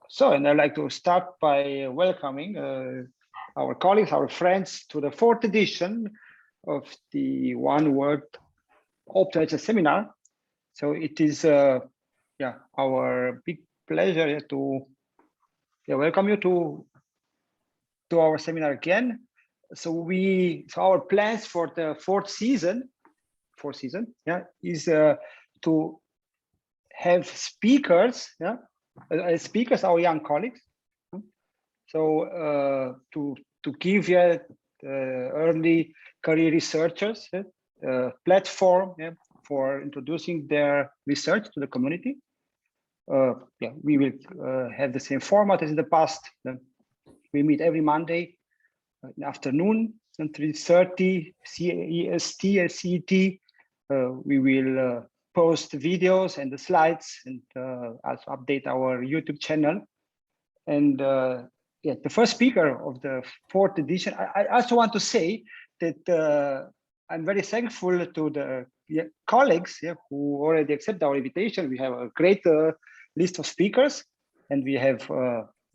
So, and I'd like to start by welcoming our colleagues, our friends to the 4th edition of the One Word Optimization Seminar. So it is our big pleasure to welcome you to our seminar again. So our plans for the fourth season, is to have speakers, speakers, our young colleagues. So to give early career researchers platform for introducing their research to the community. We will have the same format as in the past. We meet every Monday in the afternoon at 3:30 CEST and CET. We will post videos and the slides and also update our YouTube channel. And the first speaker of the 4th edition, I also want to say that I'm very thankful to the colleagues who already accept our invitation. We have a great list of speakers, and we have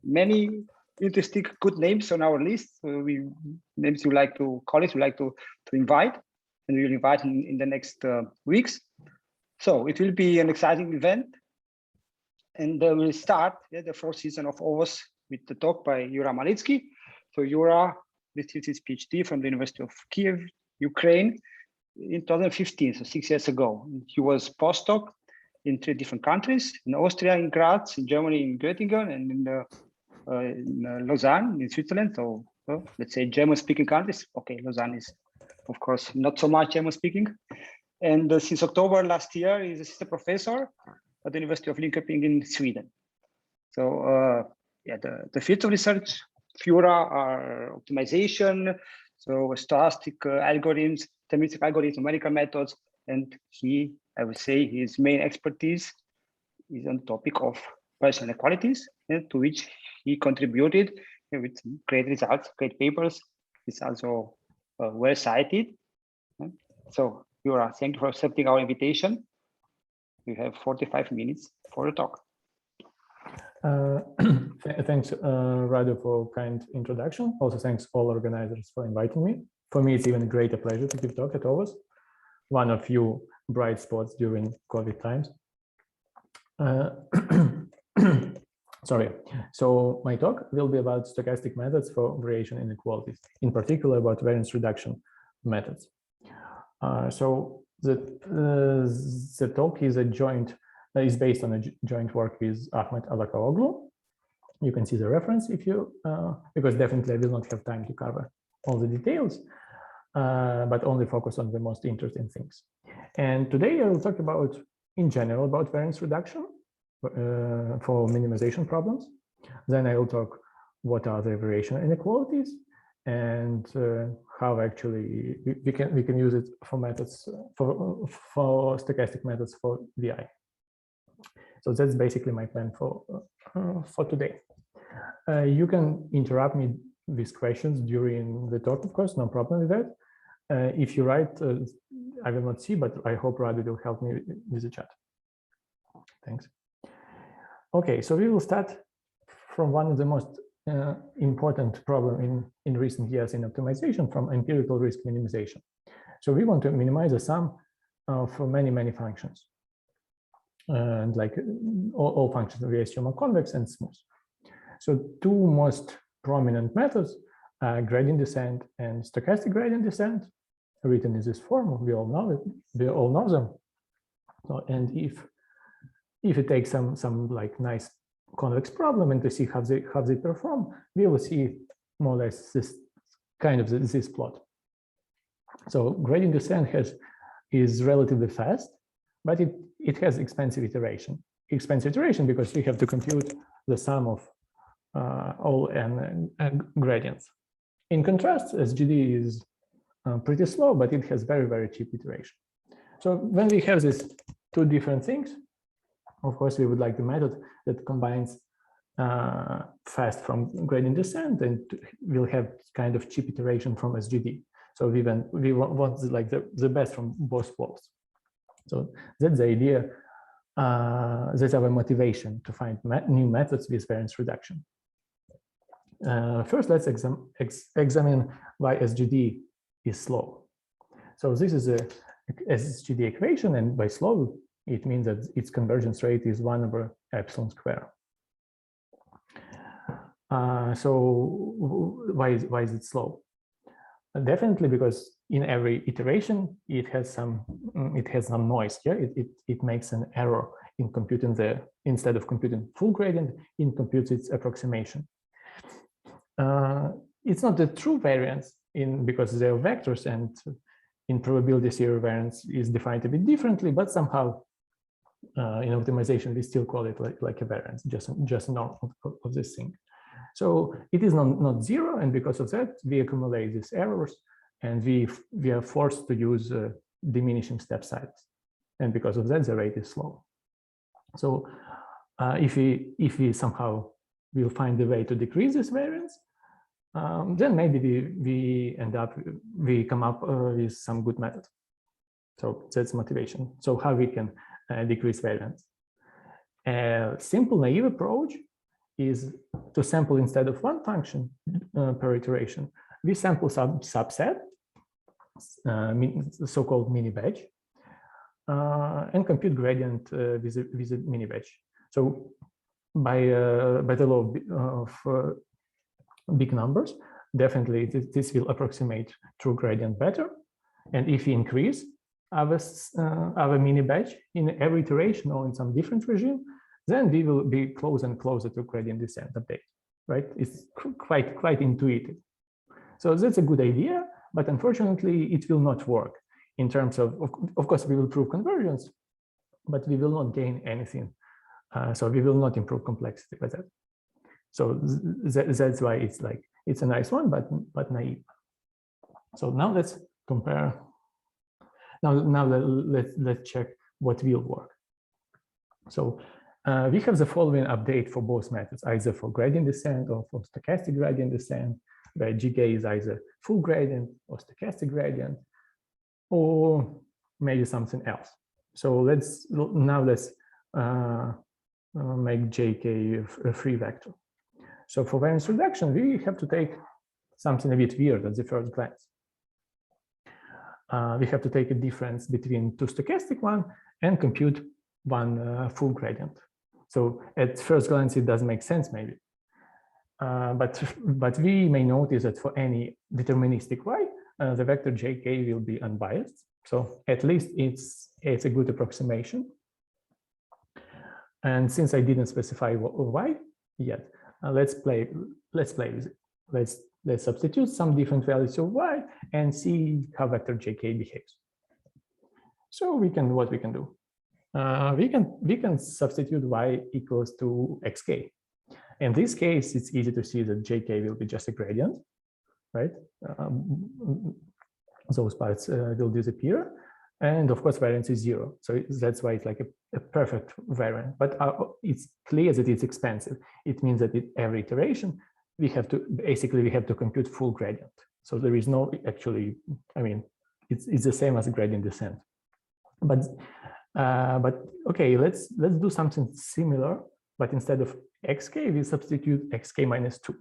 many interesting, good names on our list. Names you like to, colleagues we like to invite, and we will invite in the next weeks. So it will be an exciting event, and we'll start the 4th season of OWOS with the talk by Yura Malitsky. So Yura received his PhD from the University of Kiev, Ukraine, in 2015, so 6 years ago. He was postdoc in 3 different countries: in Austria, in Graz, in Germany, in Göttingen, and in Lausanne, in Switzerland. So let's say German-speaking countries. Okay, Lausanne is, of course, not so much German-speaking. And since October last year, he's assistant professor at the University of Linköping in Sweden. So the fields of research, Yura, are optimization, so stochastic algorithms, deterministic algorithms, numerical methods, and I would say his main expertise is on the topic of partial inequalities, to which he contributed with great results, great papers. It's also well cited. So Yura, thank you for accepting our invitation. We have 45 minutes for the talk. Thanks, Radu, for kind introduction. Also, thanks all organizers for inviting me. For me, it's even a greater pleasure to give talk at OWOS, one of few bright spots during COVID times. Sorry. So my talk will be about stochastic methods for variation inequalities, in particular about variance reduction methods. So the talk is based on a joint work with Ahmet Alakaoglu. You can see the reference if you, because definitely I will not have time to cover all the details, but only focus on the most interesting things. And today I will talk about, in general, about variance reduction for minimization problems. Then I will talk what are the variation inequalities and how actually we can use it for methods for stochastic methods for VI. So that's basically my plan for today. You can interrupt me with questions during the talk, of course, no problem with that. If you write, I will not see, but I hope Radu will help me with the chat. Thanks. Okay, so we will start from one of the most important problem in recent years in optimization, from empirical risk minimization. So we want to minimize the sum of many functions. And like all functions, we assume are convex and smooth. So 2 most prominent methods are gradient descent and stochastic gradient descent, written in this form. We all know it. We all know them. So, and if you take some like nice convex problem and to see how they perform, we will see more or less this kind of this plot. So gradient descent is relatively fast, but it has expensive iteration. Expensive iteration because we have to compute the sum of all n gradients. In contrast, SGD is pretty slow, but it has very cheap iteration. So when we have these 2 different things, of course, we would like the method that combines fast from gradient descent and will have kind of cheap iteration from SGD. So we want like the best from both worlds. So that's the idea that's our motivation to find new methods with variance reduction. First, let's examine why SGD is slow. So this is a SGD equation, and by slow, it means that its convergence rate is 1/epsilon square. So why is it slow? Definitely because in every iteration it has some noise. Yeah, it makes an error in computing instead of computing full gradient, it computes its approximation. It's not the true variance because they are vectors, and in probability theory variance is defined a bit differently, but somehow in optimization we still call it like a variance, just norm of this thing. So it is not zero, and because of that we accumulate these errors, and we are forced to use diminishing step size, and because of that the rate is slow. So if we somehow will find a way to decrease this variance, then maybe we come up with some good method. So that's motivation. So how we can decrease variance? A simple naive approach is to sample instead of one function per iteration. We sample some subset, so-called mini batch, and compute gradient with a mini batch. So by the law of big numbers, definitely this will approximate true gradient better. And if we increase our mini batch in every iteration or in some different regime, then we will be closer and closer to gradient descent update, right? It's quite intuitive. So that's a good idea, but unfortunately it will not work in terms of course we will prove convergence, but we will not gain anything. So we will not improve complexity with that. So that's why it's a nice one, but naive. So now let's compare. Now let's check what will work. So we have the following update for both methods, either for gradient descent or for stochastic gradient descent, where GK is either full gradient or stochastic gradient, or maybe something else. So let's make JK a free vector. So for variance reduction, we have to take something a bit weird at the first glance. We have to take a difference between two stochastic one and compute one full gradient. So at first glance, it doesn't make sense maybe. But we may notice that for any deterministic y, the vector JK will be unbiased. So at least it's a good approximation. And since I didn't specify y yet, let's play with it. Let's substitute some different values of y and see how vector JK behaves. So what we can do? We can substitute y equals to xk. In this case, it's easy to see that JK will be just a gradient, right? Those parts will disappear. And of course, variance is 0. So that's why it's like a perfect variant. But it's clear that it's expensive. It means that at every iteration, we have to compute full gradient. So there is no actually, I mean, it's the same as a gradient descent. But okay, let's do something similar. But instead of xk, we substitute xk minus 2.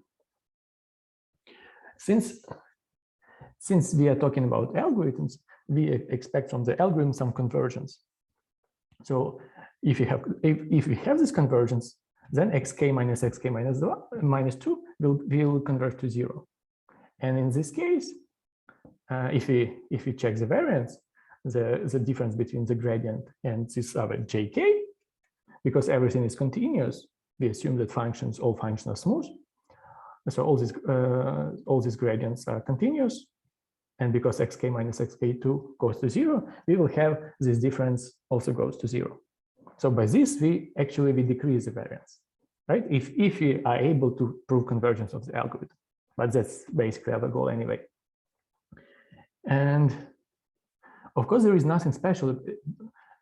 Since we are talking about algorithms, we expect from the algorithm some convergence. So if we have this convergence, then xk minus 2 will converge to 0. And in this case, if we check the variance, the difference between the gradient and this other jk, because everything is continuous, we assume that all functions are smooth. So all these gradients are continuous. And because xk minus xk2 goes to 0, we will have this difference also goes to 0. So by this, we decrease the variance, right? If we are able to prove convergence of the algorithm, but that's basically our goal anyway. And of course, there is nothing special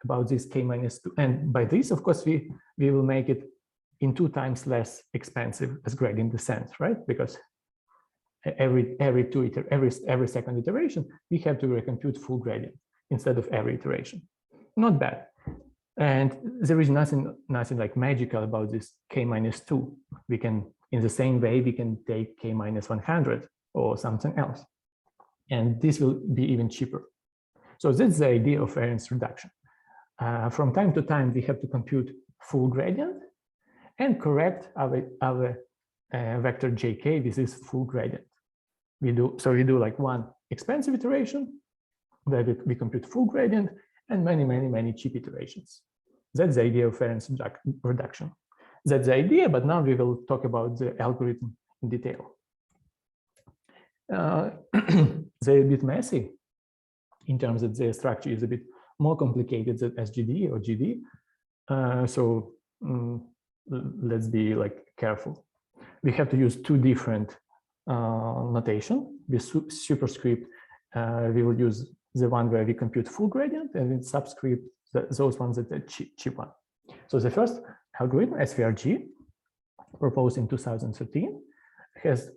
about this k minus 2. And by this, of course, we will make it in 2 times less expensive as gradient descent, right? Because every second iteration, we have to recompute full gradient instead of every iteration. Not bad. And there is nothing like magical about this k-2. We can, in the same way, we can take k-100 or something else. And this will be even cheaper. So that's the idea of variance reduction. From time to time, we have to compute full gradient and correct our vector jk with this full gradient. We do like one expensive iteration where we compute full gradient and many cheap iterations. That's the idea of variance reduction. That's the idea, but now we will talk about the algorithm in detail. They're a bit messy in terms that their structure is a bit more complicated than SGD or GD. Let's be like careful. We have to use two different notation. With superscript, we will use the one where we compute full gradient, and with subscript, those ones that are cheap one. So the first algorithm, SVRG, proposed in 2013, has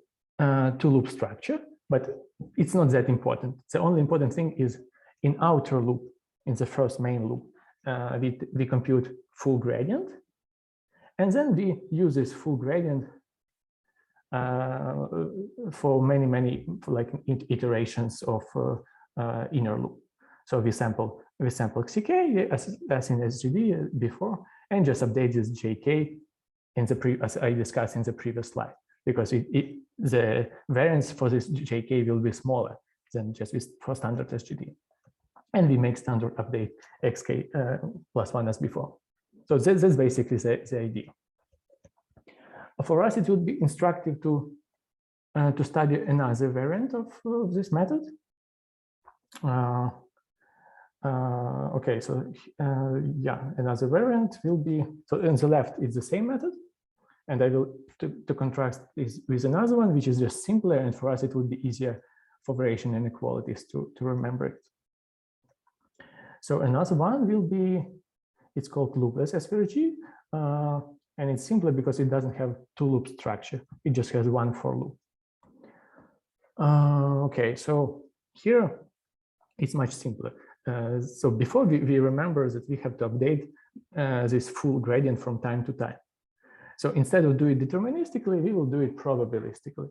two loop structure, but it's not that important. The only important thing is in outer loop, in the first main loop, we compute full gradient, and then we use this full gradient for many like iterations of inner loop. So we sample CK as in SGD before, and just update this JK as I discussed in the previous slide, because the variance for this JK will be smaller than just for standard SGD. And we make standard update XK +1 as before. So that's basically the idea. For us, it would be instructive to study another variant of this method. Okay, so yeah, another variant will be, so on the left, it's the same method. And I will, to contrast this with another one, which is just simpler. And for us, it would be easier for variation inequalities to remember it. So another one will be, it's called loopless SVRG. And it's simpler because it doesn't have two loop structure. It just has one for loop. Okay, so here it's much simpler. So before we remember that we have to update this full gradient from time to time. So instead of doing it deterministically, we will do it probabilistically.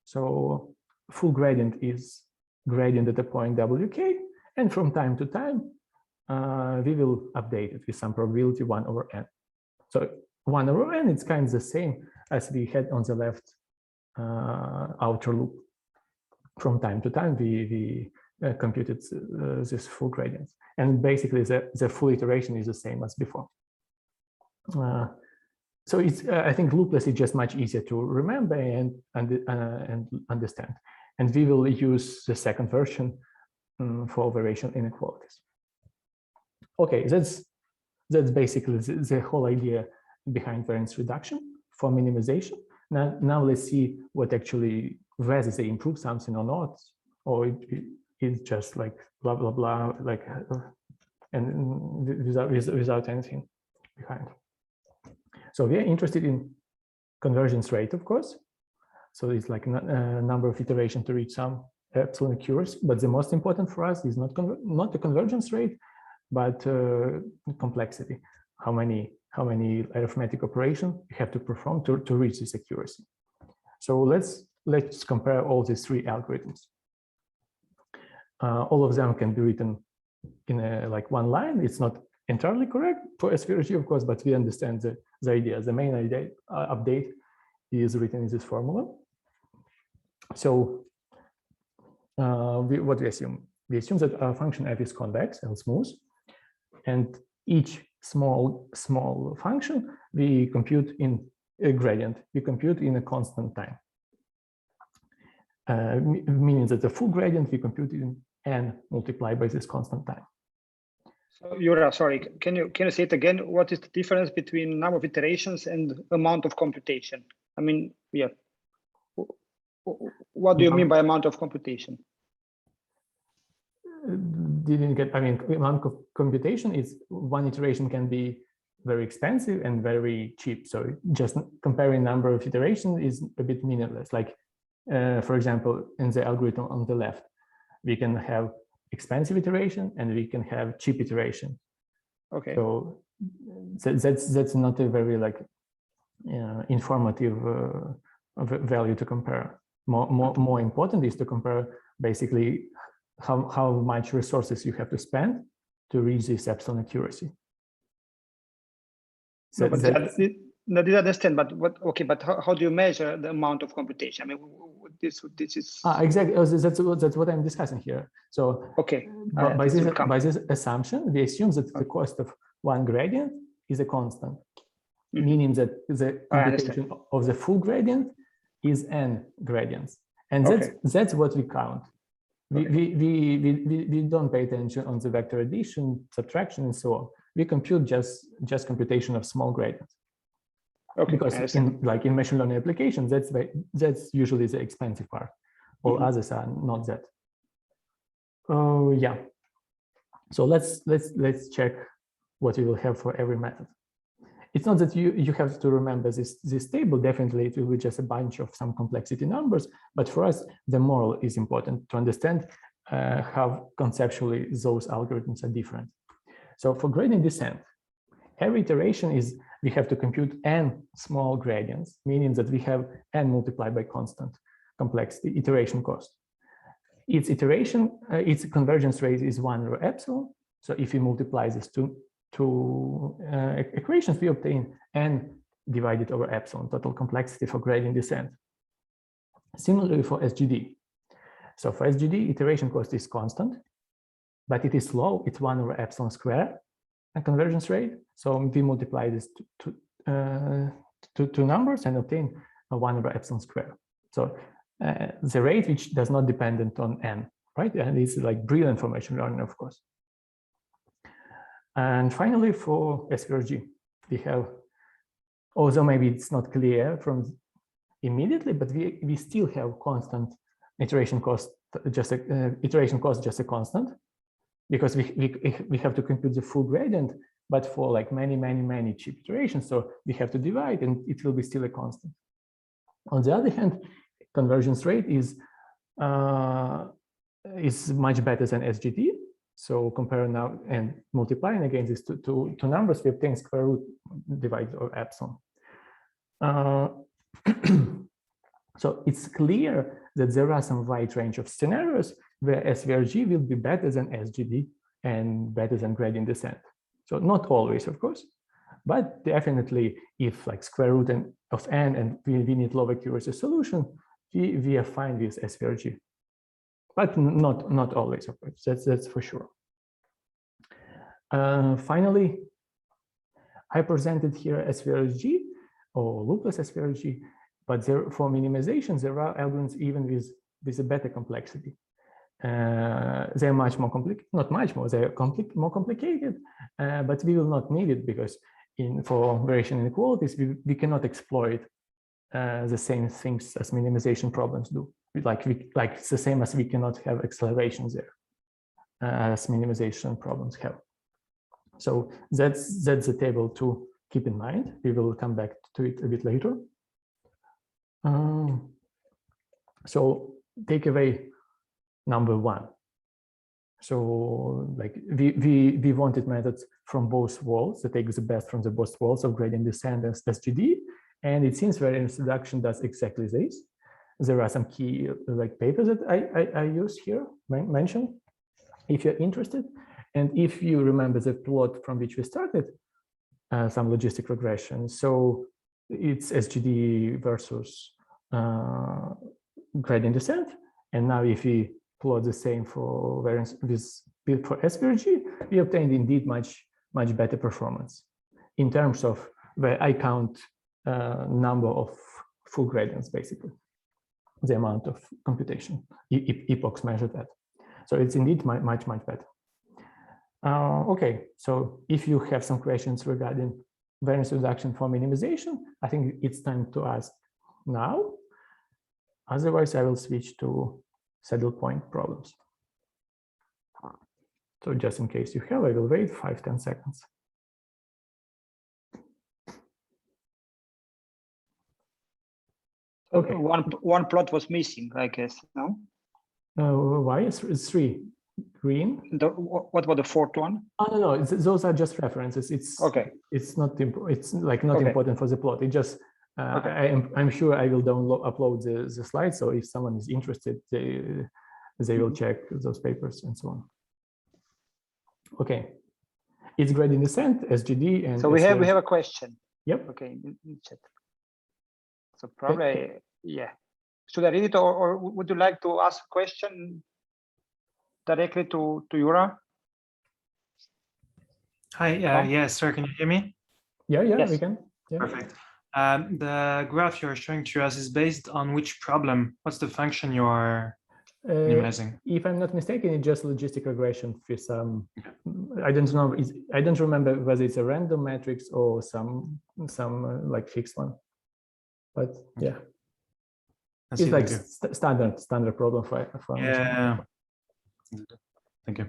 So full gradient is gradient at a point WK, and from time to time, we will update it with some probability 1/n. So 1/n, it's kind of the same as we had on the left outer loop. From time to time, we computed this full gradient. And basically, the full iteration is the same as before. So it's, I think loopless is just much easier to remember and understand. And we will use the second version for variation inequalities. Okay, that's basically the whole idea behind variance reduction for minimization. Now let's see what actually, whether they improve something or not, or it's just like blah blah blah, like and without anything behind. So we are interested in convergence rate, of course. So it's like a number of iterations to reach some epsilon accuracy. But the most important for us is not the convergence rate, but complexity. How many arithmetic operations you have to perform to reach this accuracy. So let's compare all these three algorithms. All of them can be written in like one line. It's not entirely correct for SVRG, of course, but we understand the idea. The main idea update is written in this formula. So what we assume? We assume that our function f is convex and smooth, and each small function we compute in a gradient. We compute in a constant time, meaning that the full gradient we compute in n multiplied by this constant time. So Yura, sorry, can you say it again? What is the difference between number of iterations and amount of computation? I mean, yeah. What do you mean by amount of computation? Didn't get, I mean, amount of computation is one iteration can be very expensive and very cheap. So just comparing number of iterations is a bit meaningless. Like, for example, in the algorithm on the left, we can have expensive iteration and we can have cheap iteration. Okay. So that's not a very like informative value to compare. More important is to compare basically how much resources you have to spend to reach this epsilon accuracy. So no, but I didn't understand. But what? Okay, but how do you measure the amount of computation? I mean, this is exactly. That's what I'm discussing here. So okay, by this assumption, we assume that the cost of one gradient is a constant, meaning that the computation of the full gradient is n gradients, and that's what we count. We don't pay attention on the vector addition, subtraction, and so on. We compute just computation of small gradients. Okay, because in machine learning applications, that's usually the expensive part. All others are not that. Oh yeah. So let's check what we will have for every method. It's not that you have to remember this table. Definitely, it will be just a bunch of some complexity numbers. But for us, the moral is important to understand how conceptually those algorithms are different. So for gradient descent, every iteration is we have to compute n small gradients, meaning that we have n multiplied by constant complexity iteration cost. Its convergence rate is 1 over epsilon. So if we multiply these two equations, we obtain n divided over epsilon, total complexity for gradient descent. Similarly for SGD. So for SGD, iteration cost is constant, but it is low. It's 1 over epsilon squared, a convergence rate. So we multiply these two numbers and obtain a 1 over epsilon squared. So the rate which does not dependent on n, right? And it's like brilliant for machine learning, of course. And finally, for SVRG, we have, although maybe it's not clear from immediately, but we still have constant iteration cost, just a constant, because we have to compute the full gradient, but for like many cheap iterations, so we have to divide, and it will be still a constant. On the other hand, convergence rate is much better than SGD. So compare now and multiplying against these two numbers, we obtain square root divided over epsilon. So it's clear that there are some wide range of scenarios where SVRG will be better than SGD and better than gradient descent. So not always, of course, but definitely if like square root of n and we need low accuracy solution, we are fine with SVRG. But not always, of course. That's for sure. Finally, I presented here SVRG or loopless SVRG, but for minimization, there are algorithms even with a better complexity. They're much more complicated, not much more, they're more complicated, but we will not need it because for variation inequalities, we cannot exploit the same things as minimization problems do. Like it's the same as we cannot have accelerations there as minimization problems have. So that's the table to keep in mind. We will come back to it a bit later. So takeaway number one. So like we wanted methods from both worlds that take the best from the both worlds of gradient descent and SGD, and it seems variance reduction does exactly this. There are some key like papers that I use here, mentioned, if you're interested. And if you remember the plot from which we started, some logistic regression. So it's SGD versus gradient descent. And now if we plot the same for variance for SVRG, we obtained indeed much better performance in terms of where I count number of full gradients, basically, the amount of computation epochs measured at. So it's indeed much better. Okay, so if you have some questions regarding variance reduction for minimization, I think it's time to ask now. Otherwise, I will switch to saddle point problems. So just in case you have, I will wait 5-10 seconds. Okay. One plot was missing, I guess. No. Why? It's 3. green. What about the fourth one? Oh no, those are just references. It's okay. It's not it's like not okay. important for the plot. It just okay. I'm sure I will upload the slides. So if someone is interested, they will check those papers and so on. Okay, it's gradient descent, SGD, and so we have a question. Yep. Okay, in chat. So probably yeah. Should I read it, or would you like to ask a question directly to Yura? Hi, yes, sir, can you hear me? Yeah, yes. we can. Yeah. Perfect. The graph you're showing to us is based on which problem? What's the function you are minimizing? If I'm not mistaken, it's just logistic regression for some. I don't know. I don't remember whether it's a random matrix or some like fixed one. But yeah, it's like standard problem for yeah. Thank you.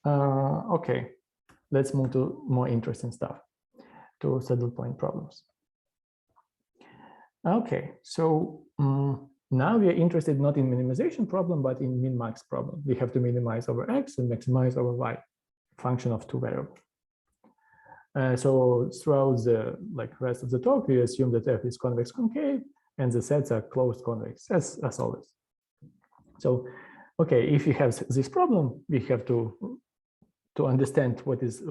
Okay, let's move to more interesting stuff, to saddle point problems. Okay, so now we are interested not in minimization problem, but in min-max problem. We have to minimize over x and maximize over y, function of two variables. So throughout the rest of the talk, we assume that f is convex concave and the sets are closed convex as always. So, okay, if we have this problem, we have to understand what is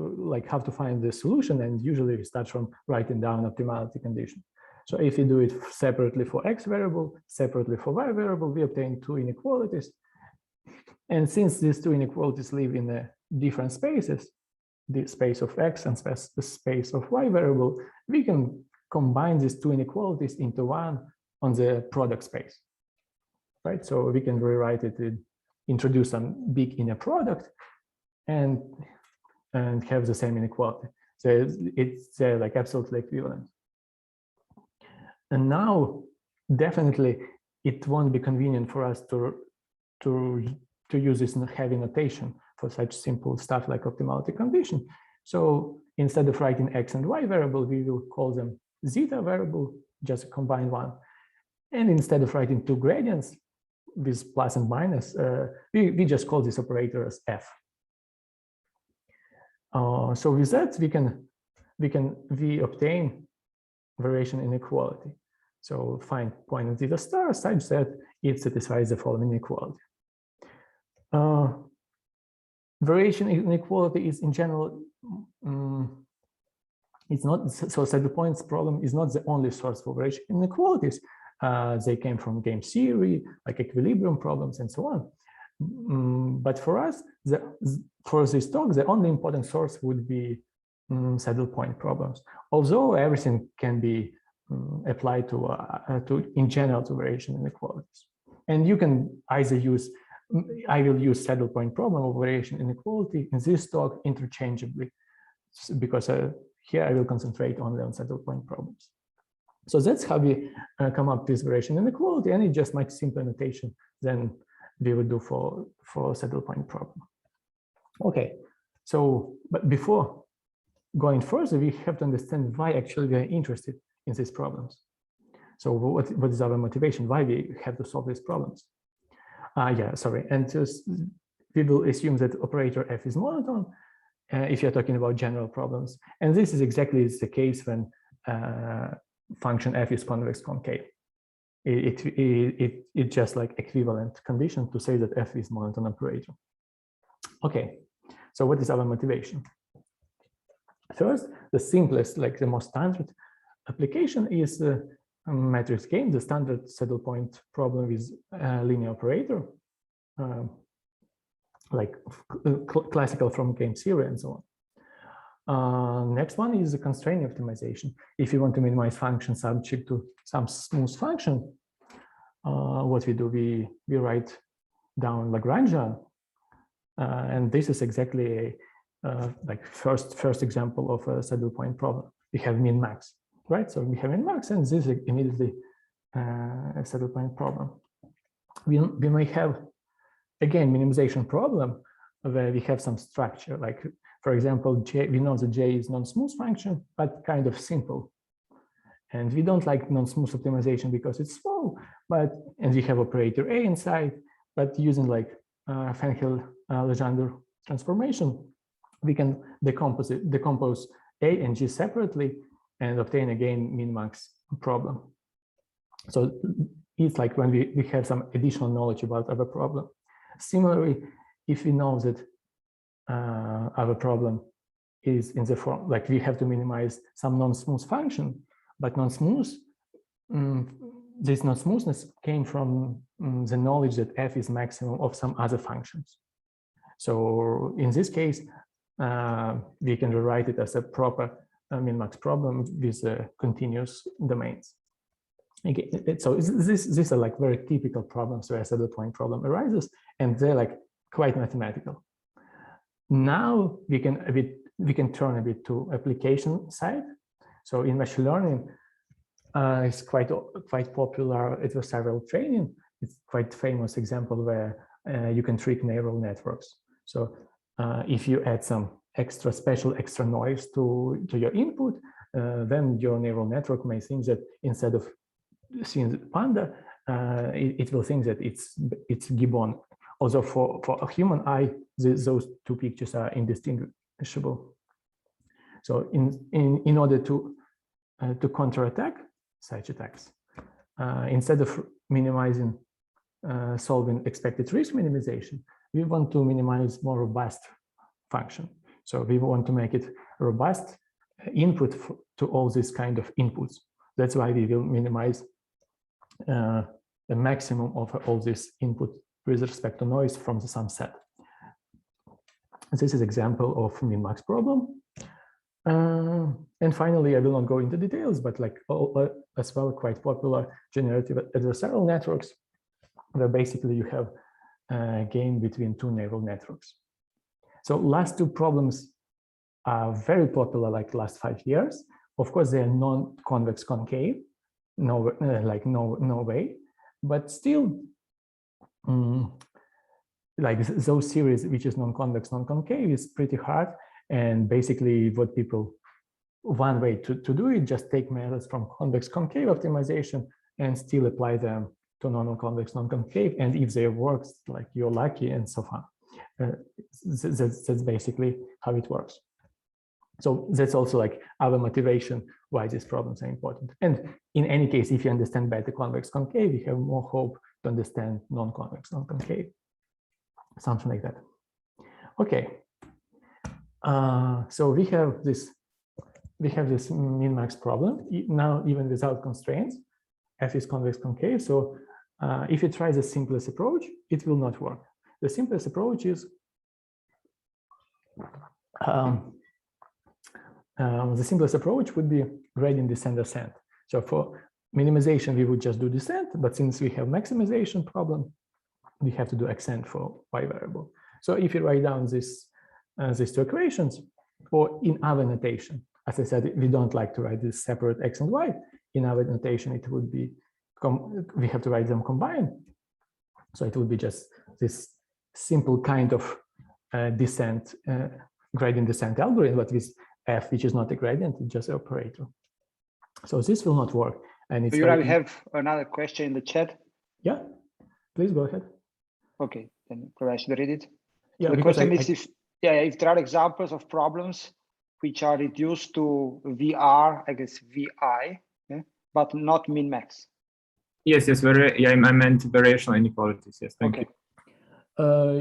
how to find the solution, and usually we start from writing down optimality condition. So if we do it separately for x variable, separately for y variable, we obtain two inequalities. And since these two inequalities live in different spaces, the space of x and the space of y variable, we can combine these two inequalities into one on the product space, right? So we can rewrite it, introduce some big inner product, and have the same inequality. So it's like absolutely equivalent. And now, definitely, it won't be convenient for us to use this heavy notation for such simple stuff like optimality condition. So instead of writing x and y variable, we will call them zeta variable, just combine one. And instead of writing two gradients with plus and minus, we just call this operator as f. So with that, we obtain variation inequality. So find point of zeta star such that it satisfies the following inequality. Variation inequality is in general, it's not, so saddle points problem is not the only source for variation inequalities. They came from game theory, like equilibrium problems and so on. But for us, for this talk, the only important source would be saddle point problems. Although everything can be applied to in general to variation inequalities. And you can either use, I will use saddle point problem or variation inequality in this talk interchangeably, because here I will concentrate only on saddle point problems. So that's how we come up with variation inequality, and it's just much simpler notation than we would do for saddle point problem. Okay, so but before going further, we have to understand why actually we are interested in these problems. So what is our motivation? Why we have to solve these problems? Yeah, sorry. And just, we will assume that operator f is monotone if you're talking about general problems. And this is exactly the case when function f is convex concave. It's just like equivalent condition to say that f is monotone operator. Okay, so what is our motivation? First, the simplest, like the most standard application is the matrix game, the standard saddle point problem with linear operator, like classical from game theory and so on. Next one is the constraint optimization. If you want to minimize function subject to some smooth function, what we do, we write down Lagrangian, and this is exactly a like first example of a saddle point problem. We have min max, right? So we have min max, and this is immediately a saddle point problem. We may have again minimization problem where we have some structure, like for example, J, we know that J is non-smooth function, but kind of simple. And we don't like non-smooth optimization because it's slow, and we have operator A inside, but using like Fenhill-Legendre transformation, we can decompose A and G separately and obtain again min-max problem. So it's like when we have some additional knowledge about our problem. Similarly, if we know that our problem is in the form, like we have to minimize some non-smooth function, but non-smooth, this non-smoothness came from the knowledge that f is maximum of some other functions. So in this case, we can rewrite it as a proper min-max problem with continuous domains. Okay, so these are like very typical problems where a saddle point problem arises, and they're like quite mathematical. Now we can turn a bit to application side. So in machine learning, it's quite popular adversarial training. It's quite famous example where you can trick neural networks. So if you add some extra noise to your input, then your neural network may think that instead of seeing the panda, it will think that it's gibbon. Although for a human eye, those two pictures are indistinguishable. So in order to counterattack such attacks, instead of minimizing solving expected risk minimization, we want to minimize more robust function. So we want to make it robust input to all these kind of inputs. That's why we will minimize the maximum of all this input with respect to noise from the sum set. This is example of min-max problem. And finally, I will not go into details, but like as well, quite popular generative adversarial networks, where basically you have a game between two neural networks. So last two problems are very popular, like last 5 years. Of course, they are non-convex concave, no way, but still, like those series which is non-convex, non-concave is pretty hard. And basically what one way to do it, just take methods from convex concave optimization and still apply them to non-convex, non-concave. And if they work, like you're lucky and so far. That's basically how it works. So that's also like our motivation why these problems are important. And in any case, if you understand better convex concave, you have more hope to understand non-convex, non-concave, something like that. Okay. So we have this min-max problem now, even without constraints. F is convex concave. So if you try the simplest approach, it will not work. The simplest approach is the simplest approach would be gradient descent ascent. So for minimization, we would just do descent, but since we have maximization problem, we have to do ascent for y variable. So if you write down these two equations, or in our notation, as I said, we don't like to write this separate x and y. In our notation, it would be we have to write them combined. So it would be just this simple kind of descent, gradient descent algorithm, but with f, which is not a gradient, it's just an operator. So this will not work. And it's Yura, we have another question in the chat. Yeah, please go ahead. Okay, then I should read it. Yeah, so the question is if there are examples of problems which are reduced to VR, I guess VI, yeah, but not min-max. Yes, I meant variational inequalities. Yes, thank you. So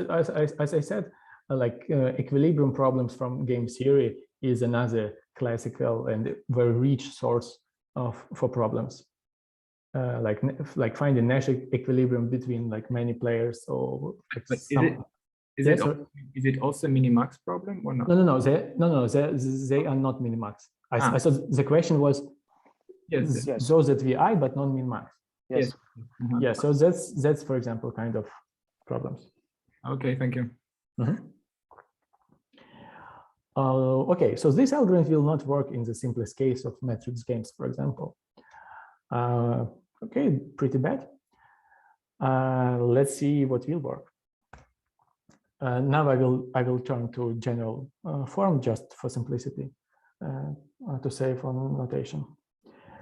as I said, equilibrium problems from game theory is another classical and very rich source for problems. Like finding Nash equilibrium between like many players or is it also a minimax problem or not? No, they are not minimax. I thought the question was yes. those that VI but not min-max. Yes. Yeah, so that's for example kind of problems. Okay, thank you. Okay, so this algorithm will not work in the simplest case of matrix games, for example. Okay, pretty bad. Let's see what will work. Now I will turn to general form just for simplicity to save on notation.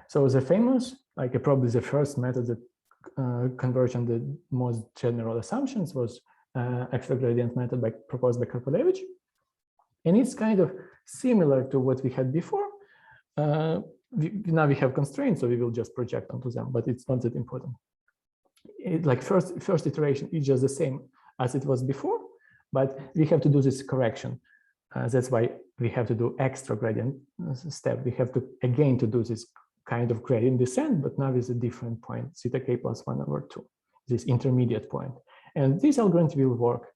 So the famous, probably the first method that conversion, the most general assumptions was extra gradient method proposed by Karpolevich. And it's kind of similar to what we had before. Now we have constraints, so we will just project onto them, but it's not that important. Like first iteration is just the same as it was before, but we have to do this correction. That's why we have to do extra gradient step. We have to again to do this kind of gradient descent, but now with a different point, theta k plus 1/2, this intermediate point. And this algorithm will work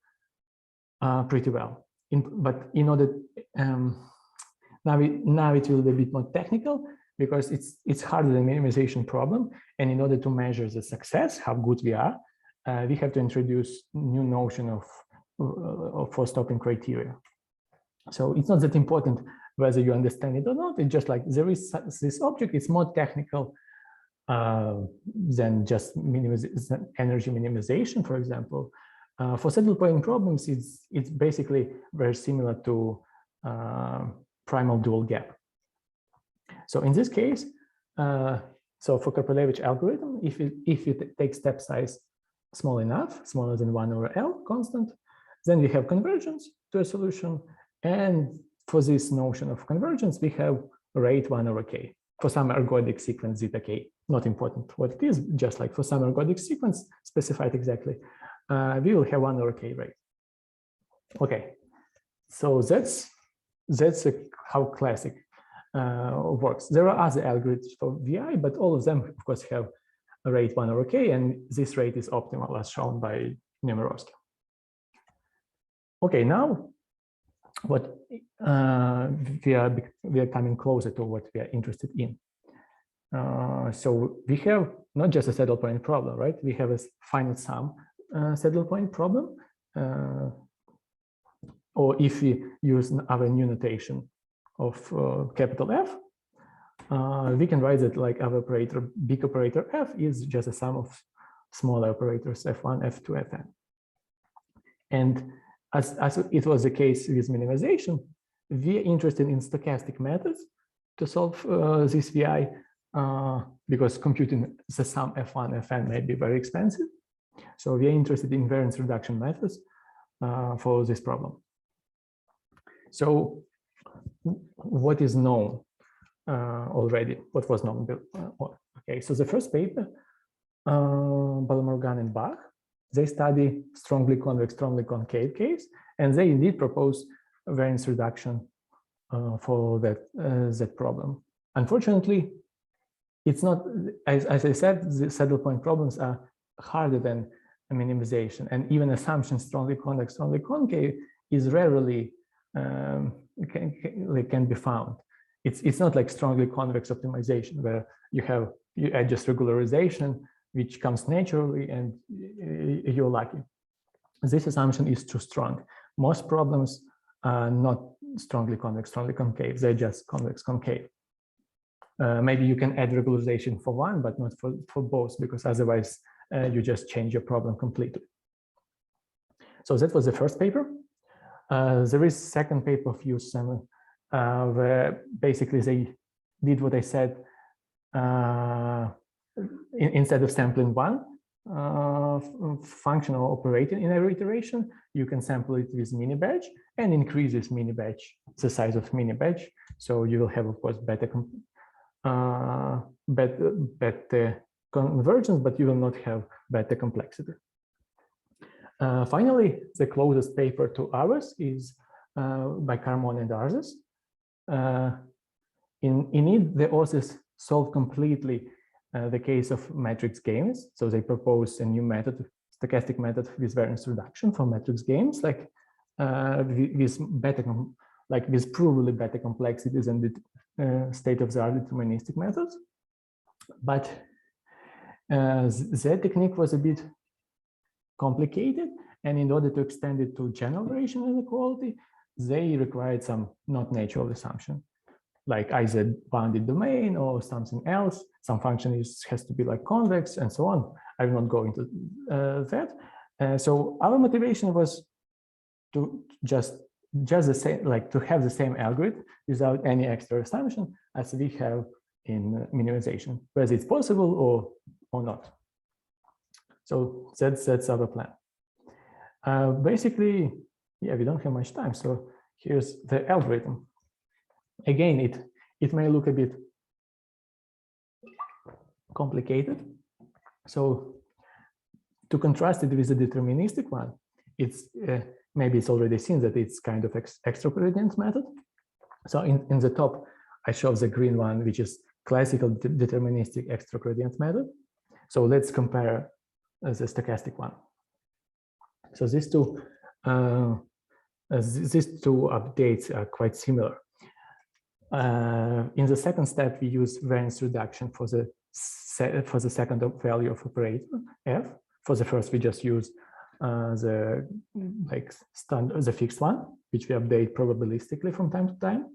pretty well. But in order, now it will be a bit more technical because it's harder than minimization problem. And in order to measure the success, how good we are, we have to introduce new notion of for stopping criteria. So it's not that important whether you understand it or not. It's just like there is this object. It's more technical than just energy minimization, for example. For saddle point problems, it's basically very similar to primal dual gap. So in this case, so for Karpolevich algorithm, if you take step size small enough, smaller than 1/L constant, then we have convergence to a solution. And for this notion of convergence, we have rate 1/k for some ergodic sequence zeta k. Not important what it is, just like for some ergodic sequence specified exactly, we will have 1/k rate. Okay, so that's how classic works. There are other algorithms for VI, but all of them, of course, have a rate 1/k, and this rate is optimal as shown by Nemirovsky. Okay, now what we are coming closer to what we are interested in. So we have not just a saddle point problem, right? We have a finite sum saddle point problem. Or if we use our new notation of capital F, we can write that like our operator, big operator F is just a sum of smaller operators F1, F2, Fn. And as it was the case with minimization, we are interested in stochastic methods to solve this VI because computing the sum F1, Fn may be very expensive. So we are interested in variance reduction methods for this problem. So what is known already? What was known? Okay, so the first paper, Balamorgan and Bach, they study strongly convex, strongly concave case, and they indeed propose variance reduction for that problem. Unfortunately, it's not, as I said, the saddle point problems are harder than minimization, and even assumption strongly convex, strongly concave is rarely can be found. It's not like strongly convex optimization where you add just regularization, which comes naturally and you're lucky. This assumption is too strong. Most problems are not strongly convex, strongly concave. They're just convex concave. Maybe you can add regularization for one, but not for both, because otherwise you just change your problem completely. So that was the first paper. There is second paper of Yusem, where basically they did what I said. Instead of sampling one functional operator in every iteration, you can sample it with mini batch and increase this mini batch, the size of mini batch. So you will have, of course, better convergence, but you will not have better complexity. Finally, the closest paper to ours is by Carmon and Arzes. In it, the authors solve completely the case of matrix games. So they propose a new method, stochastic method with variance reduction for matrix games, like with provably better complexities than the state-of-the-art deterministic methods. But their technique was a bit complicated, and in order to extend it to general variation inequality, they required some not natural assumption, like either bounded domain or something else. Some function has to be like convex and so on. I will not go into that. So our motivation was to just the same, like to have the same algorithm without any extra assumption as we have in minimization, whether it's possible or not. So that's our plan. Basically, yeah, we don't have much time. So here's the algorithm. Again, it may look a bit complicated. So to contrast it with the deterministic one, it's maybe it's already seen that it's kind of extra gradient method. So in the top, I show the green one, which is classical deterministic extra gradient method. So let's compare the stochastic one. So these two updates are quite similar. In the second step, we use variance reduction for the second value of operator f. For the first, we just use the fixed one, which we update probabilistically from time to time.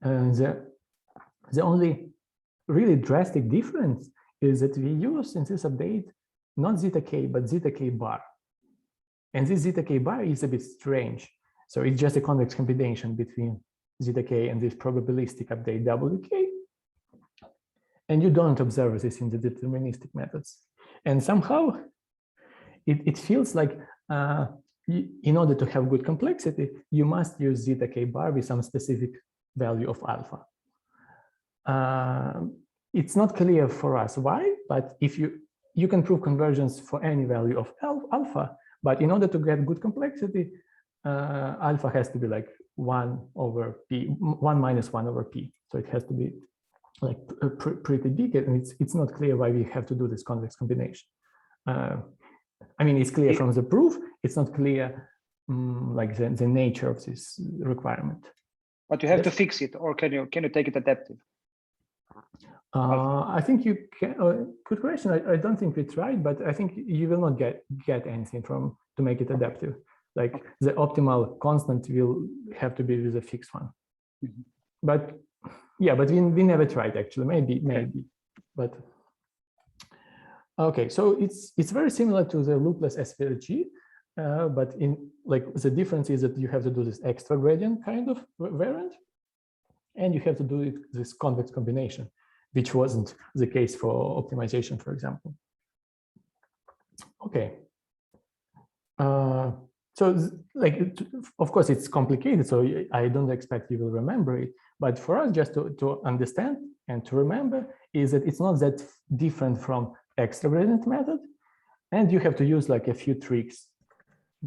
And the only really drastic difference is that we use in this update not zeta k but zeta k bar. And this zeta k bar is a bit strange. So it's just a convex combination between zeta k and this probabilistic update wk. And you don't observe this in the deterministic methods. And somehow it feels like in order to have good complexity, you must use zeta k bar with some specific value of alpha. It's not clear for us why, but if you can prove convergence for any value of alpha, but in order to get good complexity, alpha has to be like 1 over p, 1 minus 1 over p. So it has to be like pretty big, and it's not clear why we have to do this convex combination. I mean, it's clear from the proof. It's not clear like the nature of this requirement. But you have to fix it, or can you take it adaptive? I think you can. Good question. I don't think we tried, but I think you will not get anything to make it adaptive. Like the optimal constant will have to be with a fixed one. Mm-hmm. But yeah, but we never tried actually. Maybe, but okay. So it's very similar to the loopless SVRG, but in like the difference is that you have to do this extra gradient kind of variant, and you have to do this convex combination, which wasn't the case for optimization, for example. Okay. So like, of course, it's complicated, so I don't expect you will remember it. But for us, just to understand and to remember is that it's not that different from extra gradient method. And you have to use like a few tricks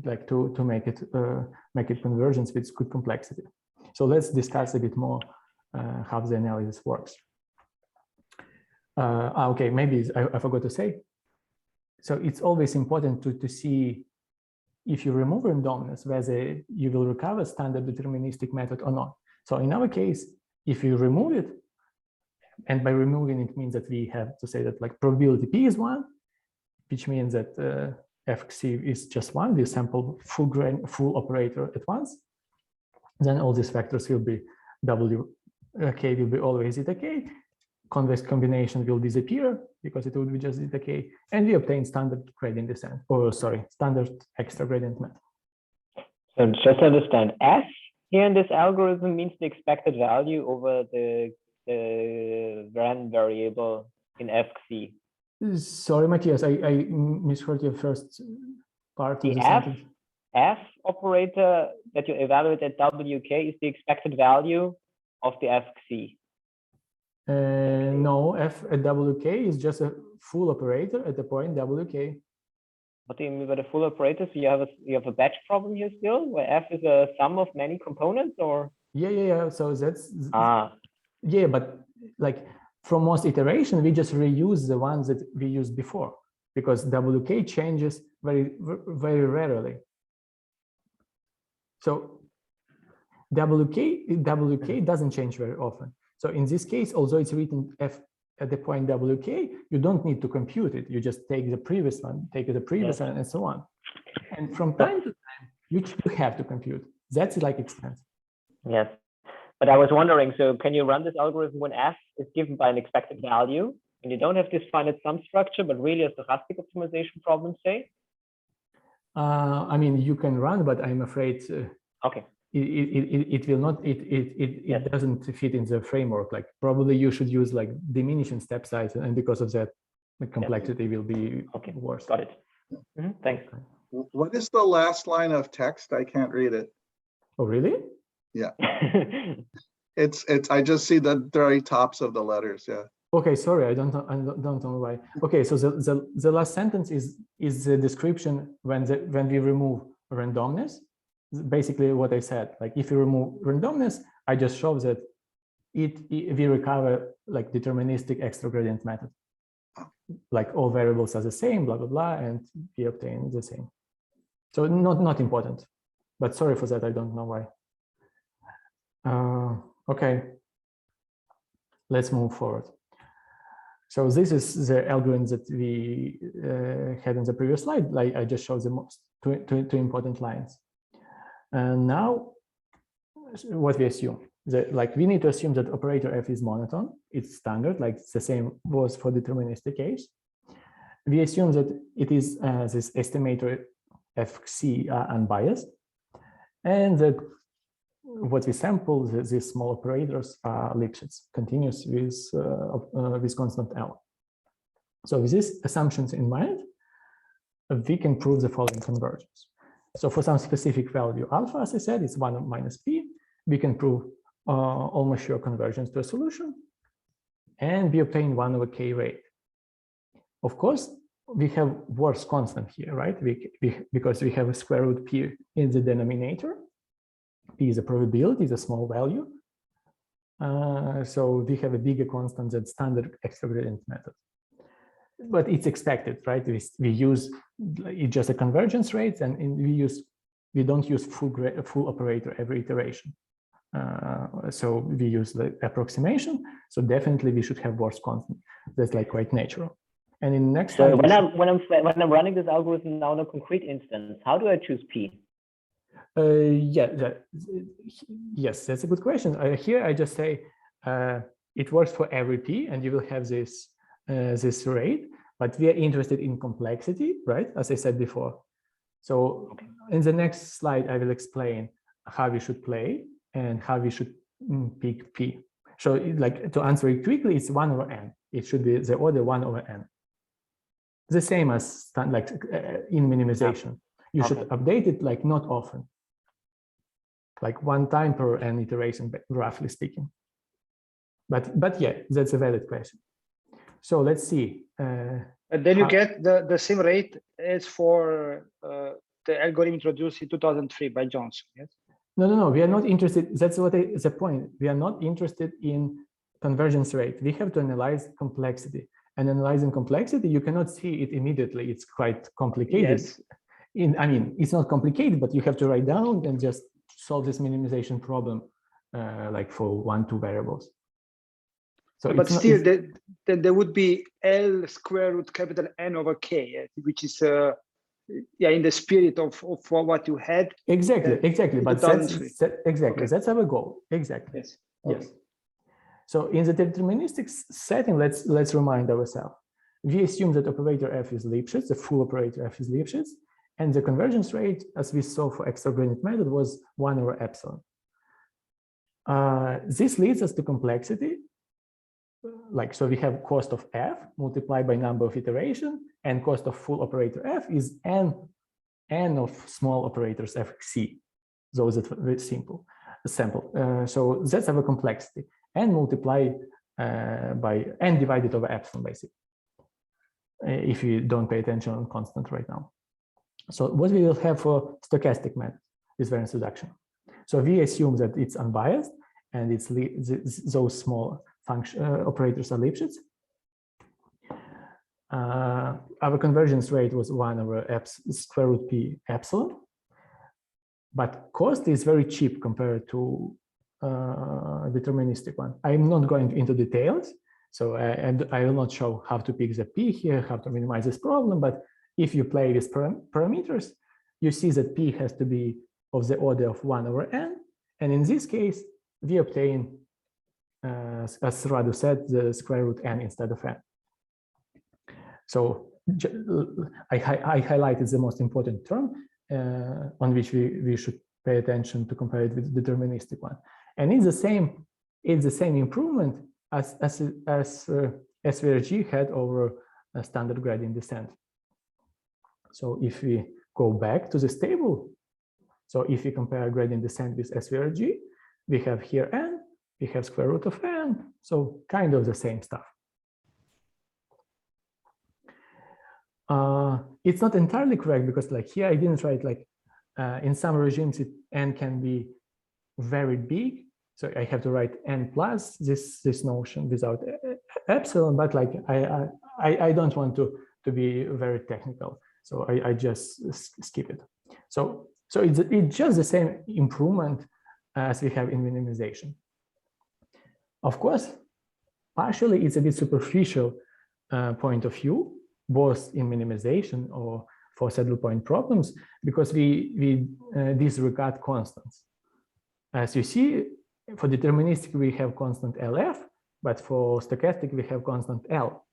like to make it convergence with good complexity. So let's discuss a bit more how the analysis works. Okay, maybe I forgot to say. So it's always important to see if you remove randomness, whether you will recover standard deterministic method or not. So in our case, if you remove it, and by removing it means that we have to say that like probability P is 1, which means that FC is just 1, we sample full operator at once, then all these factors will be WK will be always zeta k, convex combination will disappear because it would be just zeta k, and we obtain standard gradient descent, or sorry, standard extra gradient method. So just to understand, S here in this algorithm means the expected value over the random variable in FC. Sorry, Matthias, I misheard your first part of the sentence. F operator that you evaluate at WK is the expected value of the FC. No, F at WK is just a full operator at the point WK. What do you mean by the full operator? So you have a batch problem here still, where F is a sum of many components, or? Yeah. So that's yeah, but like from most iteration, we just reuse the ones that we used before because WK changes very rarely. So WK doesn't change very often. So in this case, although it's written F at the point WK, you don't need to compute it. You just take the previous one, one, and so on. And from time to time, you have to compute. That's like expense. Yes. But I was wondering, so can you run this algorithm when F is given by an expected value, and you don't have this finite sum structure, but really a stochastic optimization problem, say? I mean, you can run, but I'm afraid okay. It will not. It doesn't fit in the framework. Like probably you should use like diminishing step size, and because of that, the complexity will be Okay, worse. got it. Thanks. What is the last line of text? I can't read it. Oh, really? Yeah. It's I just see the very tops of the letters. Yeah. Okay, sorry, I don't know why. Okay, so the last sentence is the description when we remove randomness. Basically what I said, like if you remove randomness, I just show that we recover like deterministic extra gradient method. Like all variables are the same, blah blah blah, and we obtain the same. So not important, but sorry for that, I don't know why. Okay, let's move forward. So this is the algorithm that we had in the previous slide. Like I just showed the most two important lines. And now, what we assume that like we need to assume that operator f is monotone. It's standard, like the same was for deterministic case. We assume that it is this estimator fc unbiased, and that what we sample, these small operators are Lipschitz, continuous with constant L. So with these assumptions in mind, we can prove the following convergence. So for some specific value alpha, as I said, it's 1 minus p, we can prove almost sure convergence to a solution, and we obtain 1 over k rate. Of course, we have worse constant here, right? Because we have a square root p in the denominator. P is a probability, is a small value. So we have a bigger constant than standard extra gradient method. But it's expected, right? We use just a convergence rate, and we don't use full operator every iteration. So we use the approximation. So definitely we should have worse constant. That's like quite natural. And in the next slide, when I'm running this algorithm now in a concrete instance, how do I choose p? Yes, that's a good question. Here I just say it works for every p, and you will have this this rate. But we are interested in complexity, right? As I said before. So in the next slide, I will explain how we should play and how we should pick p. So like to answer it quickly, it's 1 over n. It should be the order 1 over n. The same as like in minimization. You should update it like not often, like 1 time per n iteration, roughly speaking. But yeah, that's a valid question. So let's see. And then you get the same rate as for the algorithm introduced in 2003 by Johnson. Yes. No. We are not interested. That's what the point. We are not interested in convergence rate. We have to analyze complexity. And analyzing complexity, you cannot see it immediately. It's quite complicated. Yes. I mean, it's not complicated, but you have to write down and just solve this minimization problem, like for 1-2 variables. So but still, then there would be L square root capital N over K, which is in the spirit of what you had. Exactly. But that's our goal. Exactly. Yes. Yes. So in the deterministic setting, let's remind ourselves. We assume that operator f is Lipschitz, the full operator f is Lipschitz, and the convergence rate, as we saw for extra gradient method, was 1 over epsilon. This leads us to complexity. Like, so we have cost of f multiplied by number of iteration, and cost of full operator f is n of small operators fc. Those that are very simple sample. So that's our complexity, n multiplied by n divided over epsilon, basically, if you don't pay attention on constant right now. So what we will have for stochastic method is variance reduction. So we assume that it's unbiased, and it's those small operators are Lipschitz. Our convergence rate was 1 over square root p epsilon, but cost is very cheap compared to deterministic one. I'm not going into details, so I will not show how to pick the p here, how to minimize this problem, but if you play with parameters, you see that p has to be of the order of 1 over n, and in this case, we obtain, as Radu said, the square root n instead of n. So I highlighted the most important term on which we should pay attention to compare it with the deterministic one. And it's the same improvement as SVRG had over standard gradient descent. So if we go back to this table, so if we compare gradient descent with SVRG, we have here n, we have square root of n, so kind of the same stuff. It's not entirely correct because like here I didn't write like in some regimes n can be very big, so I have to write n plus this notion without epsilon, but like I don't want to be very technical, so I just skip it. So it's just the same improvement as we have in minimization. Of course, partially it's a bit superficial point of view, both in minimization or for saddle point problems, because we disregard constants. As you see, for deterministic we have constant LF, but for stochastic we have constant L.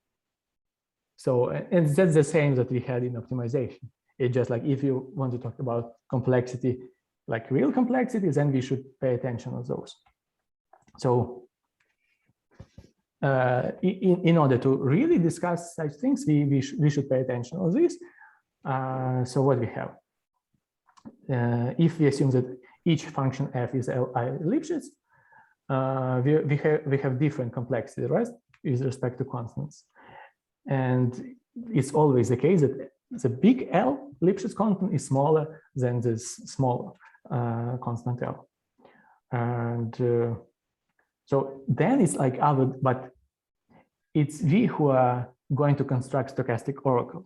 So, and that's the same that we had in optimization. It's just like if you want to talk about complexity, like real complexity, then we should pay attention to those. So in order to really discuss such things, we should pay attention to this. So what we have, if we assume that each function f is Li Lipschitz, we have different complexity, right, with respect to constants. And it's always the case that the big L Lipschitz constant is smaller than this small constant L. And so then it's like other, but it's we who are going to construct stochastic oracle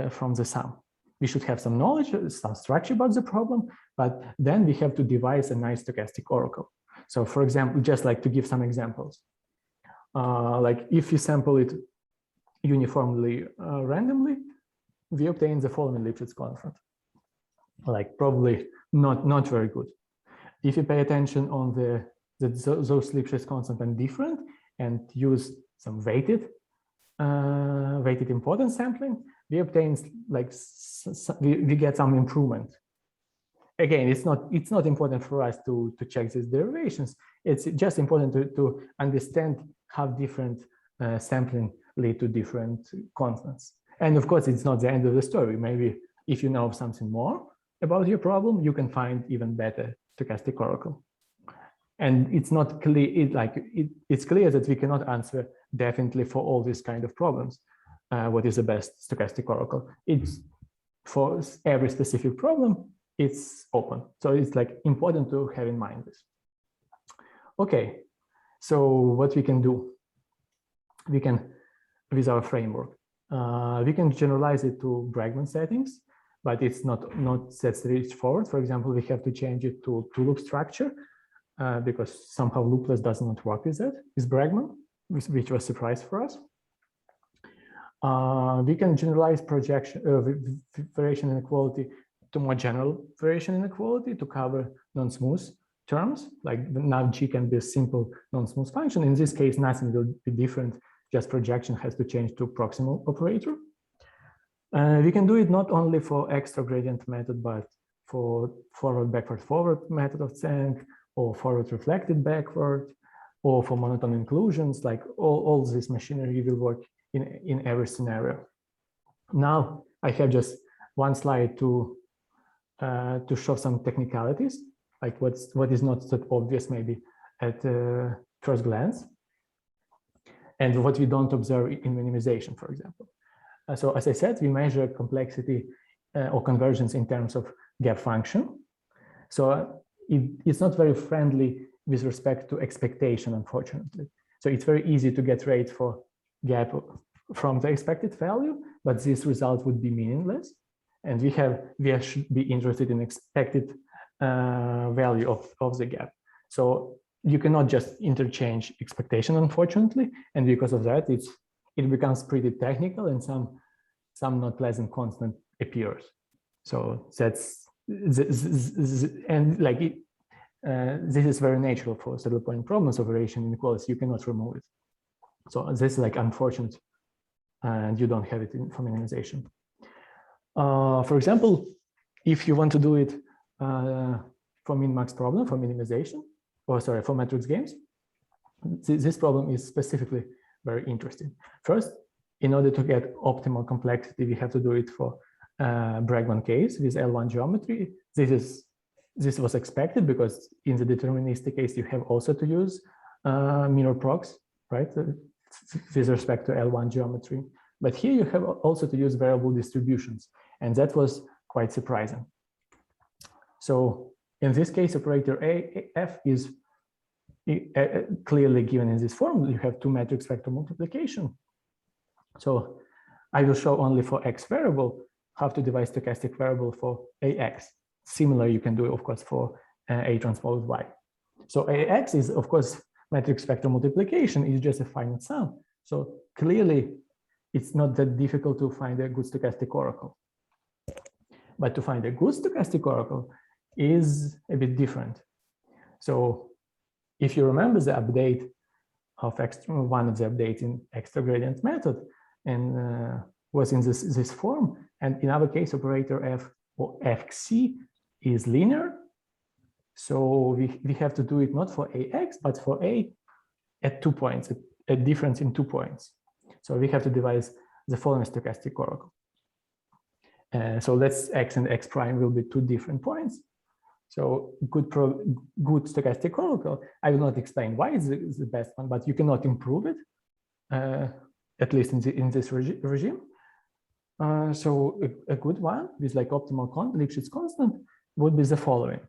from the sum. We should have some knowledge, some structure about the problem, but then we have to devise a nice stochastic oracle. So for example, just like to give some examples, like if you sample it uniformly randomly, we obtain the following Lipschitz constant. Like probably not very good. If you pay attention on those Lipschitz constant and different and use some weighted importance sampling, we obtain like we get some improvement. Again, it's not important for us to check these derivations. It's just important to understand how different sampling lead to different constants. And of course, it's not the end of the story. Maybe if you know something more about your problem, you can find even better stochastic oracle. And it's not clear, it's clear that we cannot answer definitely for all these kind of problems what is the best stochastic oracle. It's for every specific problem, it's open. So it's like important to have in mind this. Okay, so what we can do, we can, with our framework, we can generalize it to Bregman settings, but it's not that straightforward. For example, we have to change it to two-loop structure because somehow loopless does not work with that, with Bregman, which was a surprise for us. We can generalize projection variation inequality to more general variation inequality to cover non-smooth terms, like now G can be a simple non-smooth function. In this case, nothing will be different, just projection has to change to proximal operator. We can do it not only for extra gradient method, but for forward method of Zhang, or forward reflected backward, or for monotone inclusions, like all this machinery will work in every scenario. Now I have just one slide to show some technicalities, like what is not that obvious maybe at first glance, and what we don't observe in minimization, for example. So as I said, we measure complexity or convergence in terms of gap function. So it's not very friendly with respect to expectation, unfortunately. So it's very easy to get rate for gap from the expected value, but this result would be meaningless. And we should be interested in expected value of the gap. So you cannot just interchange expectation, unfortunately. And because of that, it becomes pretty technical and some not pleasant constant appears. So that's, and like this is very natural for saddle point problems of variation inequalities. You cannot remove it. So this is like unfortunate, and you don't have it for minimization. For example, if you want to do it for min-max problem, for minimization, or sorry, for matrix games, this problem is specifically very interesting. First, in order to get optimal complexity, we have to do it for Bregman case with L1 geometry. This was expected because in the deterministic case, you have also to use mirror prox, right? With respect to L1 geometry. But here you have also to use variable distributions. And that was quite surprising. So in this case, operator F is clearly given in this form. You have two matrix vector multiplication. So I will show only for X variable how to devise stochastic variable for AX. Similar, you can do, of course, for A transpose Y. So AX is, of course, matrix vector multiplication is just a finite sum. So clearly, it's not that difficult to find a good stochastic oracle. But to find a good stochastic oracle is a bit different. So if you remember the update of one of the updates in extra gradient method, and was in this form, and in our case, operator F or FC is linear. So we have to do it not for AX, but for A at 2 points, a difference in 2 points. So we have to devise the following stochastic oracle. So let's X and X prime will be 2 different points. So good stochastic oracle. I will not explain why it's the best one, but you cannot improve it, at least in this regime. So a good one with like optimal Lipschitz constant would be the following.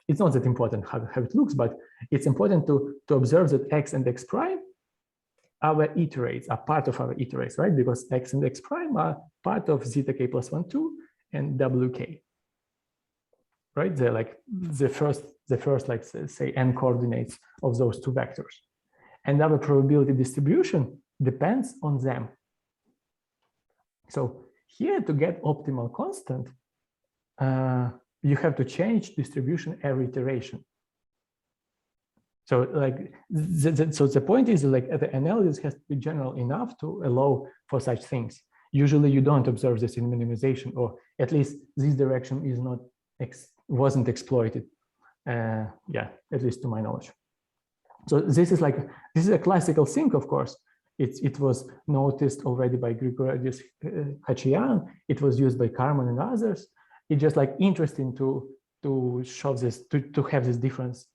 It's not that important how it looks, but it's important to observe that X and X prime our iterates are part of our iterates, right? Because X and X prime are part of zeta k plus 1, 2 and WK, right? They're like the first like say n coordinates of those 2 vectors. And our probability distribution depends on them. So here to get optimal constant, you have to change distribution every iteration. So like, so the point is like the analysis has to be general enough to allow for such things. Usually you don't observe this in minimization, or at least this direction is not wasn't exploited. Yeah, at least to my knowledge. So this is a classical thing, of course. It was noticed already by Grigoriadis Hachiyan. It was used by Karman and others. It's just like interesting to show this, to have this difference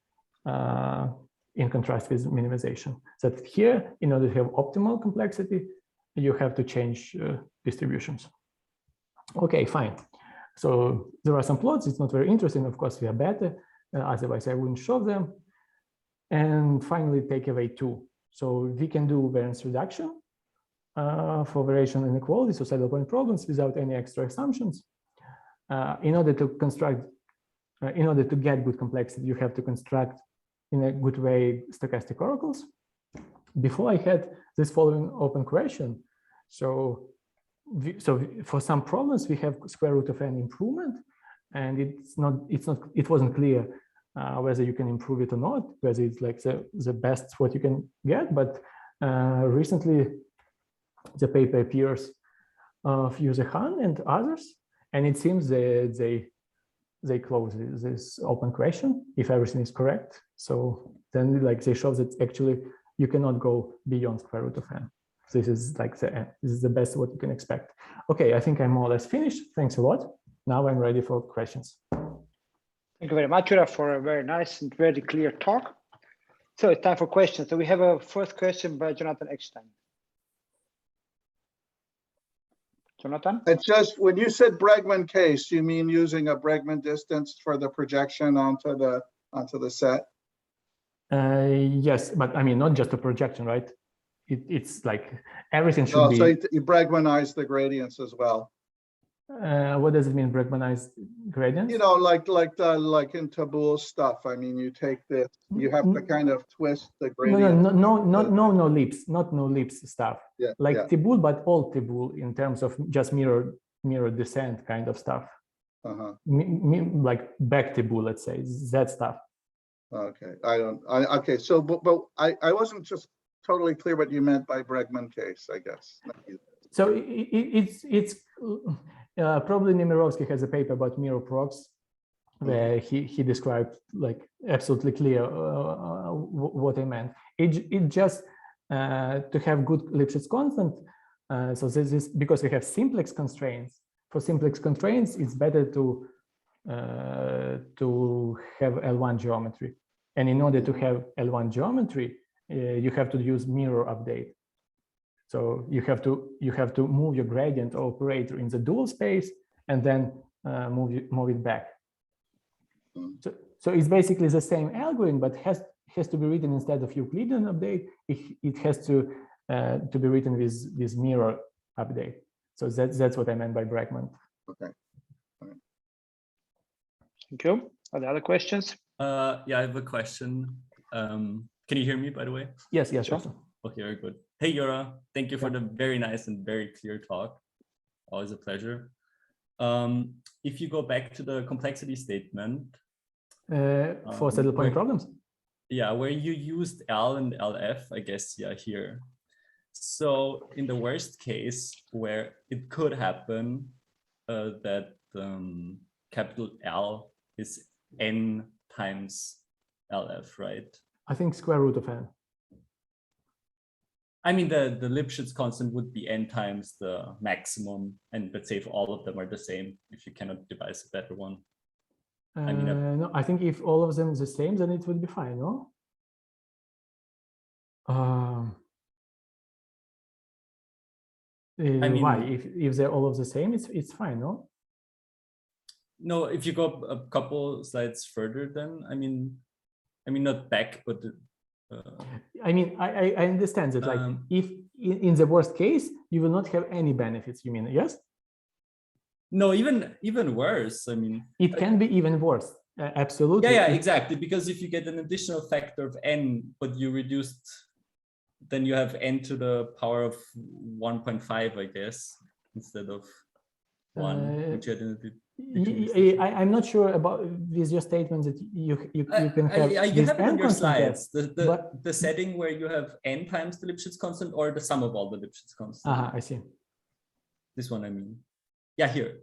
in contrast with minimization. That here, in order to have optimal complexity, you have to change distributions. Okay, fine. So there are some plots. It's not very interesting. Of course, we are better. Otherwise, I wouldn't show them. And finally, takeaway 2. So we can do variance reduction for variation inequalities or saddle point problems without any extra assumptions. In order to construct, in order to get good complexity, you have to construct in a good way stochastic oracles. Before I had this following open question. So for some problems we have square root of n improvement, and it wasn't clear whether you can improve it or not, whether it's like the best what you can get. But recently the paper appears of Yura Malitsky and others, and it seems they close this open question if everything is correct. So then like they show that actually you cannot go beyond square root of n. This is like this is the best what you can expect. Okay, I think I'm more or less finished. Thanks a lot. Now I'm ready for questions. Thank you very much, Yura, for a very nice and very clear talk. So it's time for questions. So we have a first question by Jonathan Eckstein. Jonathan? It's just when you said Bregman case, you mean using a Bregman distance for the projection onto the set? Yes, but I mean not just a projection, right? It's like everything should be. So you Bregmanize the gradients as well. What does it mean, Bregmanized gradients? You know, like in Tabul stuff. I mean, you take this, you have to kind of twist the gradient. No leaps, not no leaps stuff. Yeah, like yeah. Tabul, but all Tabul in terms of just mirror descent kind of stuff. Like back Tabul, let's say, that stuff. Okay, okay. So, but I wasn't just totally clear what you meant by Bregman case, I guess. So it's probably Nemirovsky has a paper about mirror prox where he described like absolutely clear what I meant. It just to have good Lipschitz constant, so this is because we have simplex constraints. For simplex constraints, it's better to have L1 geometry. And in order to have L1 geometry, you have to use mirror update. So you have to move your gradient operator in the dual space and then move it back. So it's basically the same algorithm, but has to be written instead of Euclidean update. It has to be written with this mirror update. So that's what I meant by Bregman. Okay. Thank you. Are there other questions? Yeah, I have a question. Can you hear me, by the way? Yes, sure. Okay, very good. Hey, Yura, thank you for the very nice and very clear talk. Always a pleasure. If you go back to the complexity statement. For saddle point problems? Yeah, where you used L and LF, I guess, yeah, here. So in the worst case, where it could happen that capital L is n times LF, right? I think square root of n. I mean, the Lipschitz constant would be n times the maximum, and let's say if all of them are the same, if you cannot devise a better one. I mean, no, I think if all of them are the same, then it would be fine, no? I mean, why? If they're all of the same, it's fine, no? No, if you go a couple slides further, then I mean not back, but I mean, I understand that. Like, if in the worst case, you will not have any benefits. You mean, yes? No, even worse. I mean, it can be even worse. Absolutely. Yeah, exactly. Because if you get an additional factor of n, but you reduced, then you have n to the power of 1.5, I guess, instead of 1, which I didn't. I'm not sure about with your statement that you can have. You have it on your slides. The setting where you have n times the Lipschitz constant, or the sum of all the Lipschitz constants. I see. This one, I mean. Yeah, here.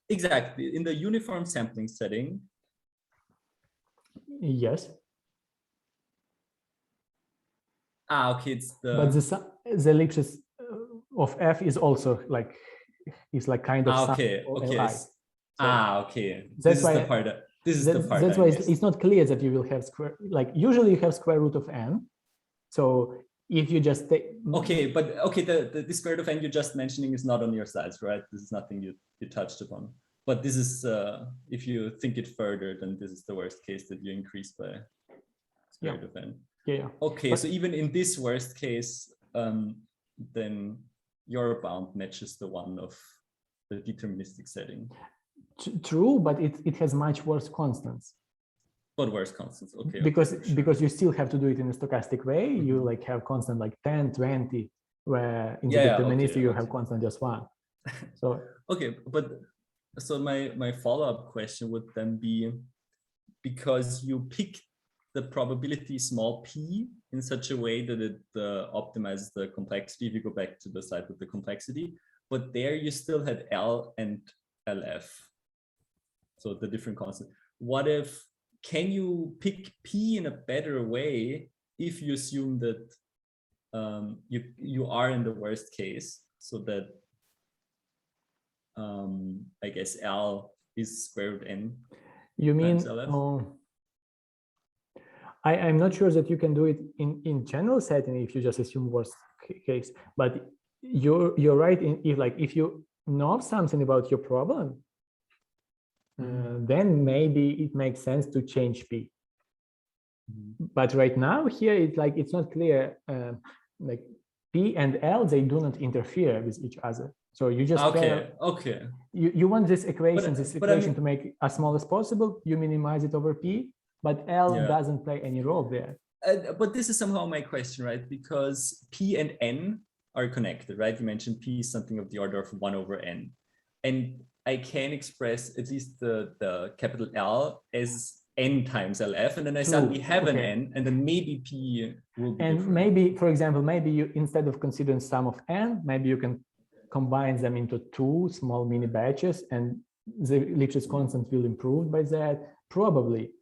Exactly. In the uniform sampling setting. Yes. Okay. It's the. But the Lipschitz of f is also like kind of. Okay. Okay. Okay. That's why. That's why it's not clear that you will have usually you have square root of n. So if you just take. Okay, but the square root of n you're just mentioning is not on your slides, right? This is nothing you touched upon. But this is if you think it further, then this is the worst case that you increase by square root of n. Yeah. Okay, so even in this worst case, then your bound matches the one of the deterministic setting. True, but it has much worse constants. But worse constants, okay. Because you still have to do it in a stochastic way. You have constant 10, 20, where in the deterministic you have constant just 1. So okay, but so my follow-up question would then be, because you pick the probability small p in such a way that it optimizes the complexity, if you go back to the slide with the complexity, but there you still had L and LF, so the different constants. What if, can you pick p in a better way if you assume that you are in the worst case, so that I guess L is square root n? You mean I'm not sure that you can do it in general setting if you just assume worst case, but you're right if you know something about your problem, then maybe it makes sense to change p. But right now here it's not clear. P and L, they do not interfere with each other. So you just you want this equation to make as small as possible. You minimize it over p, but L doesn't play any role there. But this is somehow my question, right? Because p and n are connected, right? You mentioned p is something of the order of 1 over n, and I can express at least the capital L as n times LF, and then I suddenly have an n, and then maybe p will be different. Maybe, for example, maybe you, instead of considering sum of n, maybe you can combine them into 2 small mini batches, and the Lipschitz constant will improve by that, probably.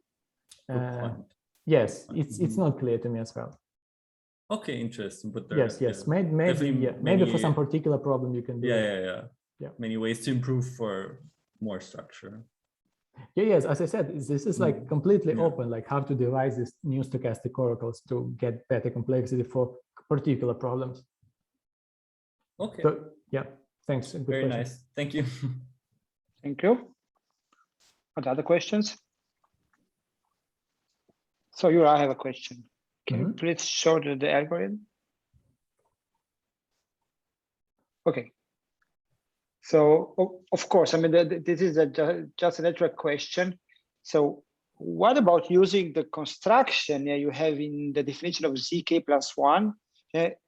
Yes, it's not clear to me as well. Okay, interesting. But there, Yes, yeah, maybe definitely maybe for many- some particular problem you can do it. Yeah. Many ways to improve for more structure. Yes, as I said, this is like completely Yeah. open, like how to devise these new stochastic oracles to get better complexity for particular problems. Okay, So yeah, thanks. Good very question. nice. Thank you. Thank you. Other questions? So Yura, I have a question. Can you please show the algorithm? Okay. So of course, I mean, this is just a network question. So what about using the construction you have in the definition of zk plus 1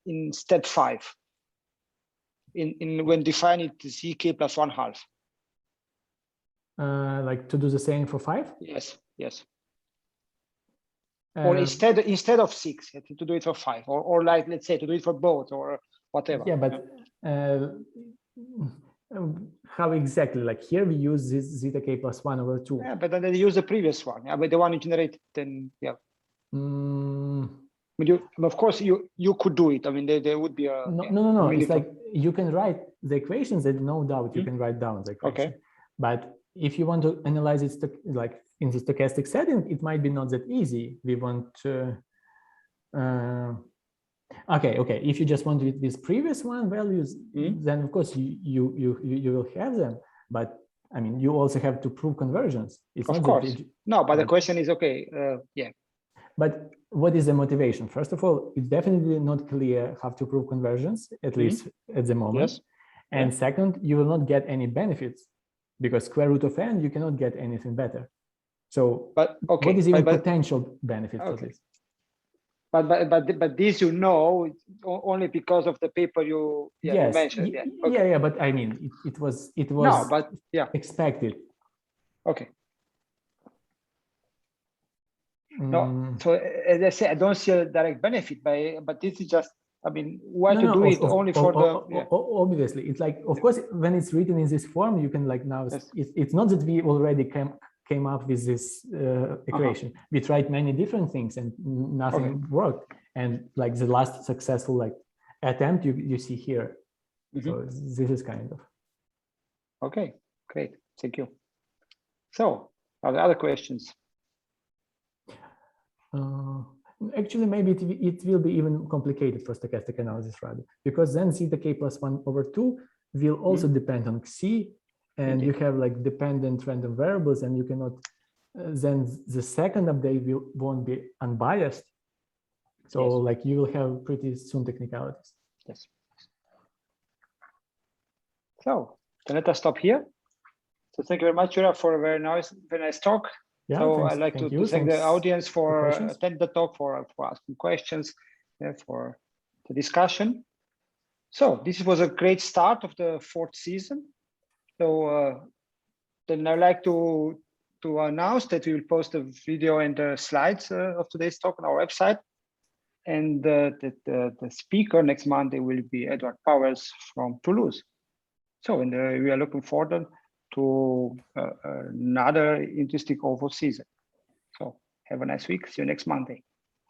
in step 5? In when defining zk plus 1/2? Like to do the same for 5? Yes. Or instead of 6, to do it for 5, or like, let's say, to do it for both, or whatever. Yeah, but how exactly? Like here we use this zeta k plus 1 over 2. Yeah, but then they use the previous one. Yeah, but the one you generated, then yeah. But of course, you could do it. I mean, there would be a no. It's like you can write the equations, that no doubt you can write down the equation. Okay. But if you want to analyze it like in the stochastic setting, it might be not that easy. We want to. Okay. If you just want with previous one values, then of course you will have them. But I mean, you also have to prove conversions. It's of not course. No, but the question is, okay, yeah. But what is the motivation? First of all, it's definitely not clear how to prove conversions, at least at the moment. Yes. And second, you will not get any benefits because square root of n, you cannot get anything better. So what is even potential benefit for this? But this only because of the paper you mentioned. Yeah, but I mean it was expected. Okay. No, so as I say, I don't see a direct benefit but this is just, I mean, why to do it only for the obviously it's like, of course, when it's written in this form, you can like now it's not that we already came up with this equation. We tried many different things and nothing worked, and like the last successful like attempt you see here. So this is kind of okay. Great, thank you. So are there other questions? Actually, maybe it will be even complicated for stochastic analysis rather, because then zeta k plus 1 over 2 will also depend on xc, and you have like dependent random variables, and you cannot then the second update won't be unbiased. So like you will have pretty soon technicalities. Yes. So then let us stop here. So thank you very much, Yura, for a very nice talk. Yeah, so I'd like to thank the audience for attending the talk, for asking questions, for the discussion. So this was a great start of the 4th season. So then I'd like to announce that we will post a video and the slides of today's talk on our website. And the speaker next Monday will be Edward Powers from Toulouse. So and we are looking forward to another interesting OWOS season. So have a nice week. See you next Monday.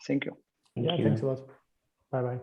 Thank you. Yeah, thanks a lot. Bye-bye.